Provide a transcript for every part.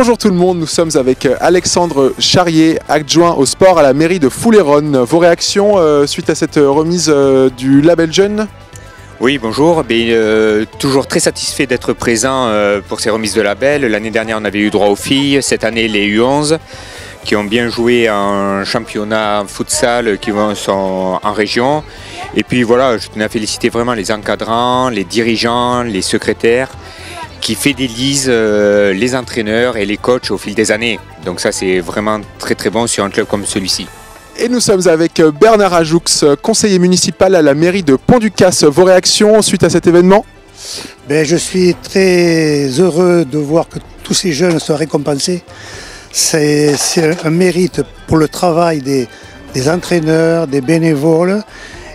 Bonjour tout le monde, nous sommes avec Alexandre Charrier, adjoint au sport à la mairie de Foulayronnes. Vos réactions suite à cette remise du label jeune? Oui, bonjour. Toujours très satisfait d'être présent pour ces remises de label. L'année dernière, on avait eu droit aux filles. Cette année, les U11 qui ont bien joué en championnat futsal qui sont en région. Et puis voilà, je tenais à féliciter vraiment les encadrants, les dirigeants, les secrétaires qui fidélisent les entraîneurs et les coachs au fil des années. Donc ça, c'est vraiment très très bon sur un club comme celui-ci. Et nous sommes avec Bernard Ajoux, conseiller municipal à la mairie de Pont-du-Casse. Vos réactions suite à cet événement? Je suis très heureux de voir que tous ces jeunes soient récompensés. C'est un mérite pour le travail des entraîneurs, des bénévoles.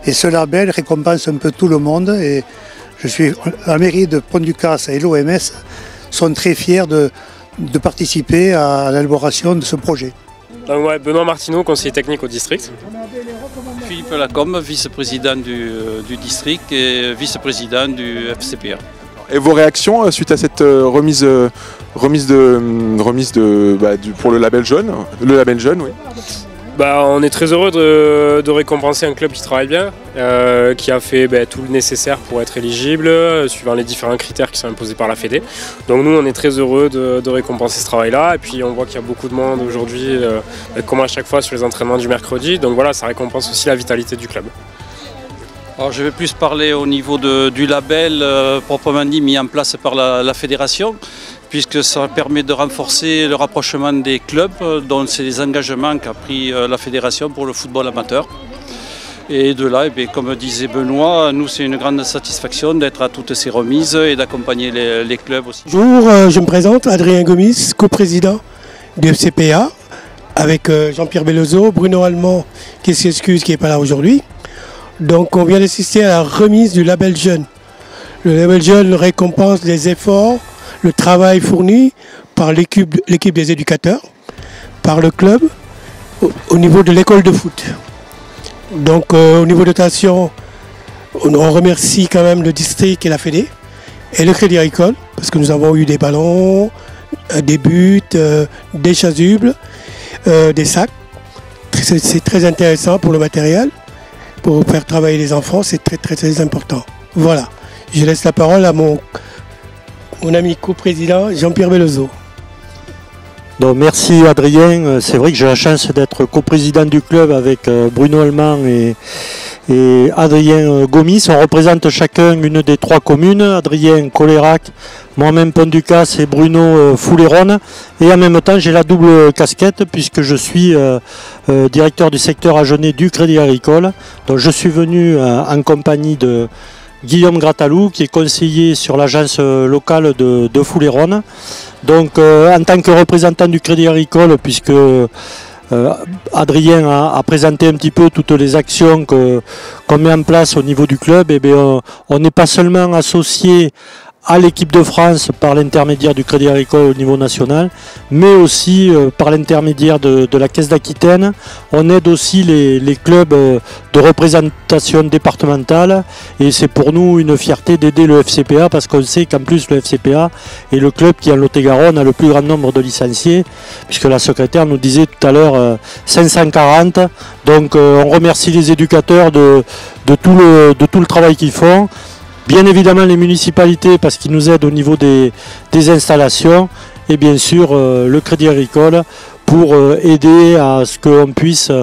Et ce label récompense un peu tout le monde. Et la mairie de Pont-du-Casse et l'OMS sont très fiers de participer à l'élaboration de ce projet. Donc, Benoît Martineau, conseiller technique au district. Philippe Lacombe, vice-président du district et vice-président du FCPA. Et vos réactions suite à cette remise pour le label jeune? Le label jeune, oui. On est très heureux de récompenser un club qui travaille bien, qui a fait tout le nécessaire pour être éligible, suivant les différents critères qui sont imposés par la Fédé. Donc nous, on est très heureux de récompenser ce travail-là. Et puis on voit qu'il y a beaucoup de monde aujourd'hui, comme à chaque fois sur les entraînements du mercredi. Donc voilà, ça récompense aussi la vitalité du club. Alors, je vais plus parler au niveau du label proprement dit mis en place par la fédération, puisque ça permet de renforcer le rapprochement des clubs, dont c'est les engagements qu'a pris la fédération pour le football amateur. Et de là, comme disait Benoît, nous c'est une grande satisfaction d'être à toutes ces remises et d'accompagner les clubs aussi. Bonjour, je me présente, Adrien Gomis, coprésident du FCPA, avec Jean-Pierre Bellozo, Bruno Allemand qui s'excuse, qui n'est pas là aujourd'hui. Donc on vient d'assister à la remise du label jeune. Le label jeune récompense les efforts, le travail fourni par l'équipe des éducateurs, par le club, au niveau de l'école de foot. Donc au niveau dotation, on remercie quand même le district et la Fédé, et le Crédit Agricole, parce que nous avons eu des ballons, des buts, des chasubles, des sacs. C'est très intéressant pour le matériel. Pour faire travailler les enfants, c'est très important. Voilà, je laisse la parole à mon ami coprésident Jean-Pierre Bellozo. Donc, merci Adrien, c'est vrai que j'ai la chance d'être coprésident du club avec Bruno Allemand et Adrien Gomis. On représente chacun une des trois communes, Adrien Colérac, moi-même Pont-du-Casse et Bruno Foulayronnes. Et en même temps j'ai la double casquette puisque je suis directeur du secteur Agenais du Crédit Agricole. Donc je suis venu en compagnie de Guillaume Gratalou qui est conseiller sur l'agence locale de Foulayronnes. Donc en tant que représentant du Crédit Agricole, puisque Adrien a présenté un petit peu toutes les actions qu'on met en place au niveau du club, on n'est pas seulement associé à l'équipe de France par l'intermédiaire du Crédit Agricole au niveau national, mais aussi par l'intermédiaire de la Caisse d'Aquitaine. On aide aussi les clubs de représentation départementale et c'est pour nous une fierté d'aider le FCPA parce qu'on sait qu'en plus le FCPA est le club qui en Lot-et-Garonne a le plus grand nombre de licenciés, puisque la secrétaire nous disait tout à l'heure 540. Donc on remercie les éducateurs de tout le travail qu'ils font. Bien évidemment les municipalités parce qu'ils nous aident au niveau des installations et bien sûr le Crédit Agricole pour aider à ce qu'on puisse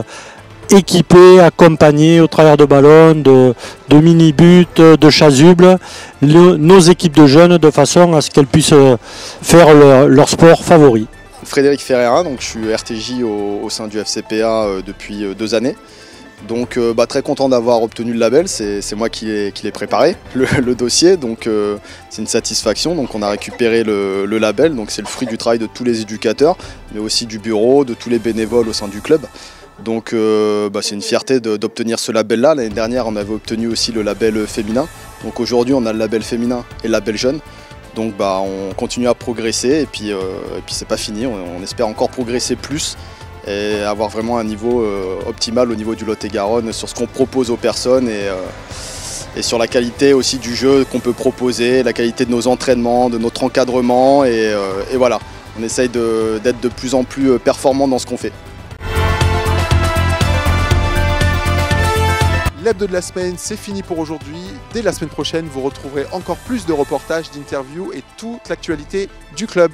équiper, accompagner au travers de ballons, de mini-buts, de chasubles, nos équipes de jeunes de façon à ce qu'elles puissent faire leur sport favori. Frédéric Ferreira, donc je suis RTJ au sein du FCPA depuis 2 années. Donc très content d'avoir obtenu le label, c'est moi qui l'ai préparé, le dossier, donc c'est une satisfaction. Donc on a récupéré le label, donc c'est le fruit du travail de tous les éducateurs, mais aussi du bureau, de tous les bénévoles au sein du club. Donc c'est une fierté d'obtenir ce label-là. L'année dernière on avait obtenu aussi le label féminin, donc aujourd'hui on a le label féminin et le label jeune. Donc on continue à progresser et puis c'est pas fini, on espère encore progresser plus et avoir vraiment un niveau optimal au niveau du Lot-et-Garonne sur ce qu'on propose aux personnes et sur la qualité aussi du jeu qu'on peut proposer, la qualité de nos entraînements, de notre encadrement et voilà. on essaye d'être de plus en plus performant dans ce qu'on fait. L'hebdo de la semaine, c'est fini pour aujourd'hui. Dès la semaine prochaine, vous retrouverez encore plus de reportages, d'interviews et toute l'actualité du club.